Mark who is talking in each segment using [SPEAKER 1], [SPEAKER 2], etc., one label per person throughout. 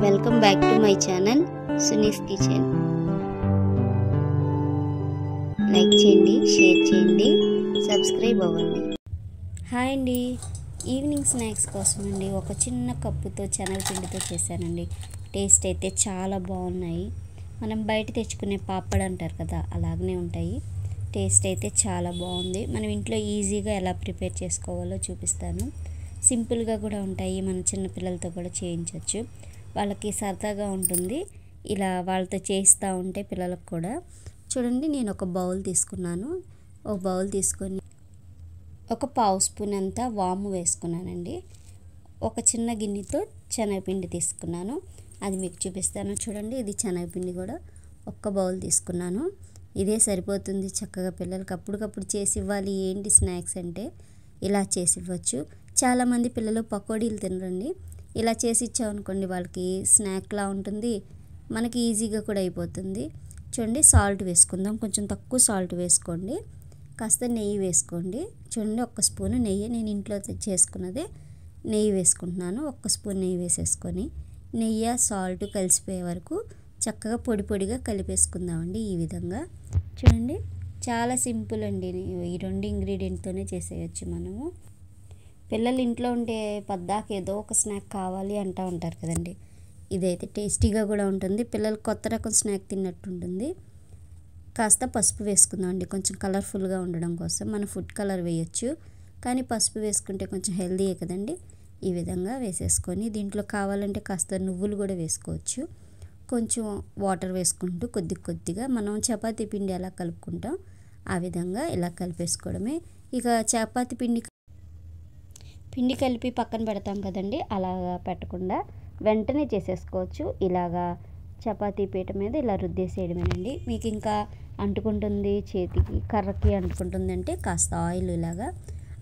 [SPEAKER 1] Welcome back to my channel Suni's kitchen. Like చేయండి, share చేయండి, subscribe అవ్వండి. హాయ్ అండి, ఈవినింగ్ స్నాక్స్ కోసం అండి ఒక చిన్న కప్పుతో శనగపిండితో చేశానండి. టేస్ట్ అయితే చాలా బాగున్నాయి. మనం బయట తెచ్చుకునే పాపడ్ అంటారు కదా, అలాగనే ఉంటాయి. టేస్ట్ అయితే చాలా బాగుంది. మనం ఇంట్లో ఈజీగా ఎలా ప్రిపేర్ చేసుకోవాలో చూపిస్తాను. సింపుల్గా కూడా ఉంటాయి, మన చిన్నపిల్లలతో కూడా చేయించవచ్చు. వాళ్ళకి సరదాగా ఉంటుంది ఇలా వాళ్ళతో చేస్తూ ఉంటే పిల్లలకు కూడా. చూడండి, నేను ఒక బౌల్ తీసుకున్నాను. ఒక బౌల్ తీసుకొని ఒక పావు స్పూన్ అంతా వాము వేసుకున్నానండి. ఒక చిన్న గిన్నెతో శనగపిండి తీసుకున్నాను, అది మీకు చూపిస్తాను. చూడండి, ఇది శనగపిండి కూడా ఒక్క బౌల్ తీసుకున్నాను. ఇదే సరిపోతుంది చక్కగా పిల్లలకి అప్పటికప్పుడు చేసి ఇవ్వాలి. ఏంటి స్నాక్స్ అంటే ఇలా చేసి ఇవ్వచ్చు. చాలామంది పిల్లలు పకోడీలు తినరండి. ఇలా చేసి ఇచ్చామనుకోండి వాళ్ళకి స్నాక్లా ఉంటుంది, మనకి ఈజీగా కూడా అయిపోతుంది. చూడండి, సాల్ట్ వేసుకుందాం. కొంచెం తక్కువ సాల్ట్ వేసుకోండి. కాస్త నెయ్యి వేసుకోండి. చూడండి, ఒక్క స్పూను నెయ్యి, నేను ఇంట్లో చేసుకున్నదే నెయ్యి వేసుకుంటున్నాను. ఒక్క స్పూన్ నెయ్యి వేసేసుకొని నెయ్యి సాల్ట్ కలిసిపోయే వరకు చక్కగా పొడి పొడిగా కలిపేసుకుందామండి. ఈ విధంగా చూడండి, చాలా సింపుల్ అండి. ఈ రెండు ఇంగ్రీడియంట్తోనే చేసేయచ్చు మనము. పిల్లలు ఇంట్లో ఉంటే పద్దాక ఏదో ఒక స్నాక్ కావాలి అంటూ ఉంటారు కదండి. ఇదైతే టేస్టీగా కూడా ఉంటుంది, పిల్లలు కొత్త రకం స్నాక్ తిన్నట్టు ఉంటుంది. కాస్త పసుపు వేసుకుందాం అండి, కొంచెం కలర్ఫుల్గా ఉండడం కోసం. మనం ఫుడ్ కలర్ వేయచ్చు, కానీ పసుపు వేసుకుంటే కొంచెం హెల్దీయే కదండి. ఈ విధంగా వేసేసుకొని దీంట్లో కావాలంటే కాస్త నువ్వులు కూడా వేసుకోవచ్చు. కొంచెం వాటర్ వేసుకుంటూ కొద్ది కొద్దిగా మనం చపాతీ పిండి ఎలా కలుపుకుంటాం ఆ విధంగా ఇలా కలిపేసుకోవడమే. ఇక చపాతీ పిండి కలిపి పక్కన పెడతాం కదండి, అలాగా పెట్టకుండా వెంటనే చేసేసుకోవచ్చు. ఇలాగా చపాతీ పీట మీద ఇలా రుద్దేసేయడమేనండి. మీకు ఇంకా అంటుకుంటుంది, చేతికి కర్రకి అంటుకుంటుంది అంటే కాస్త ఆయిల్ ఇలాగా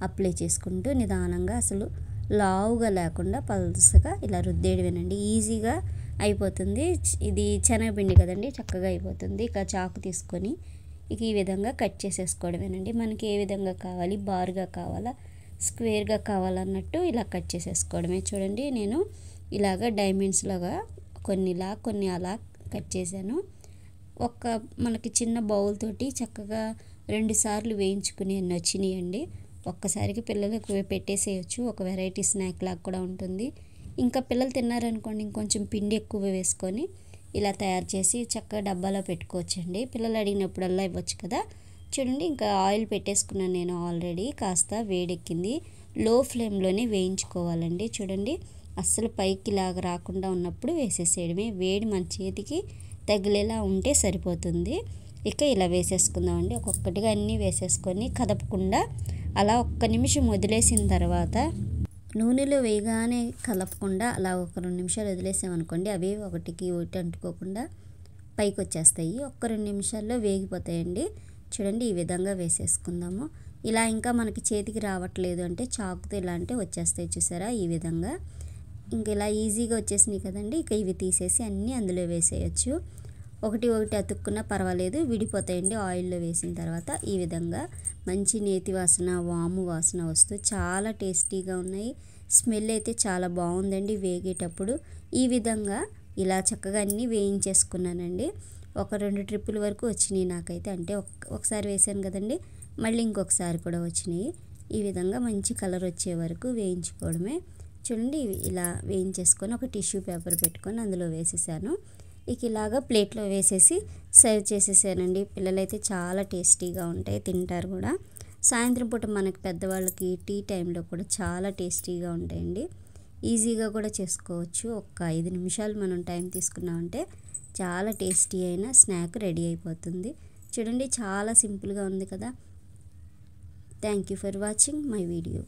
[SPEAKER 1] అప్లై చేసుకుంటూ నిదానంగా, అసలు లావుగా లేకుండా పల్సగా ఇలా రుద్దేయడమేనండి. ఈజీగా అయిపోతుంది. ఇది శనగపిండి కదండి, చక్కగా అయిపోతుంది. ఇక చాకు తీసుకొని ఇక ఈ విధంగా కట్ చేసేసుకోవడమేనండి. మనకి ఏ విధంగా కావాలి, బారుగా కావాలా, స్క్వేర్గా కావాలన్నట్టు ఇలా కట్ చేసేసుకోవడమే. చూడండి, నేను ఇలాగ డైమండ్స్ లాగా కొన్ని అలా కట్ చేశాను. మనకి చిన్న బౌల్ తోటి చక్కగా 2 సార్లు వేయించుకుని అన్నీ వచ్చినాయండి. ఒక్కసారికి పిల్లలకు పెట్టేసేయచ్చు, ఒక వెరైటీ స్నాక్ లాగా కూడా ఉంటుంది. ఇంకా పిల్లలు తిన్నారనుకోండి, ఇంకొంచెం పిండి ఎక్కువ వేసుకొని ఇలా తయారు చేసి చక్కగా డబ్బాలో పెట్టుకోవచ్చండి. పిల్లలు అడిగినప్పుడల్లా ఇవ్వచ్చు కదా. చూడండి, ఇంకా ఆయిల్ పెట్టేసుకున్నాను నేను ఆల్రెడీ. కాస్త వేడెక్కింది, లో ఫ్లేమ్లోనే వేయించుకోవాలండి. చూడండి, అస్సలు పైకి లాగా రాకుండా ఉన్నప్పుడు వేసేసేయడమే. వేడి మన చేతికి తగిలేలా ఉంటే సరిపోతుంది. ఇక ఇలా వేసేసుకుందామండి. ఒక్కొక్కటిగా అన్నీ వేసేసుకొని కదపకుండా అలా ఒక్క నిమిషం వదిలేసిన తర్వాత నూనెలో వేయగానే కలపకుండా అలా ఒక 2 నిమిషాలు వదిలేసామనుకోండి, అవి ఒకటికి ఒకటి అంటుకోకుండా పైకి వచ్చేస్తాయి. ఒక్క 2 నిమిషాల్లో వేగిపోతాయండి. చూడండి, ఈ విధంగా వేసేసుకుందాము. ఇలా ఇంకా మనకి చేతికి రావట్లేదు అంటే చాకుతో ఇలా అంటే వచ్చేస్తాయి, చూసారా ఈ విధంగా. ఇంక ఇలా ఈజీగా వచ్చేసినాయి కదండి. ఇక ఇవి తీసేసి అన్నీ అందులో వేసేయచ్చు. ఒకటి అతుక్కున్నా పర్వాలేదు, విడిపోతాయండి ఆయిల్లో వేసిన తర్వాత. ఈ విధంగా మంచి నేతి వాసన, వాము వాసన వస్తూ చాలా టేస్టీగా ఉన్నాయి. స్మెల్ అయితే చాలా బాగుందండి వేగేటప్పుడు. ఈ విధంగా ఇలా చక్కగా అన్నీ వేయించేసుకున్నానండి. ఒక 2 ట్రిప్పుల వరకు వచ్చినాయి నాకైతే. అంటే ఒకసారి వేసాను కదండి, మళ్ళీ ఇంకొకసారి కూడా వచ్చినాయి. ఈ విధంగా మంచి కలర్ వచ్చే వరకు వేయించుకోవడమే. చూడండి, ఇలా వేయించేసుకొని ఒక టిష్యూ పేపర్ పెట్టుకొని అందులో వేసేసాను. ఇక ఇలాగా ప్లేట్లో వేసేసి సర్వ్ చేసేసానండి. పిల్లలైతే చాలా టేస్టీగా ఉంటాయి, తింటారు కూడా. సాయంత్రం పూట మనకి పెద్దవాళ్ళకి టీ టైంలో కూడా చాలా టేస్టీగా ఉంటాయండి. ఈజీగా కూడా చేసుకోవచ్చు. ఒక 5 నిమిషాలు మనం టైం తీసుకున్నామంటే చాలా టేస్టీ అయిన స్నాక్ రెడీ అయిపోతుంది. చూడండి, చాలా సింపుల్గా ఉంది కదా. Thank you for watching my video.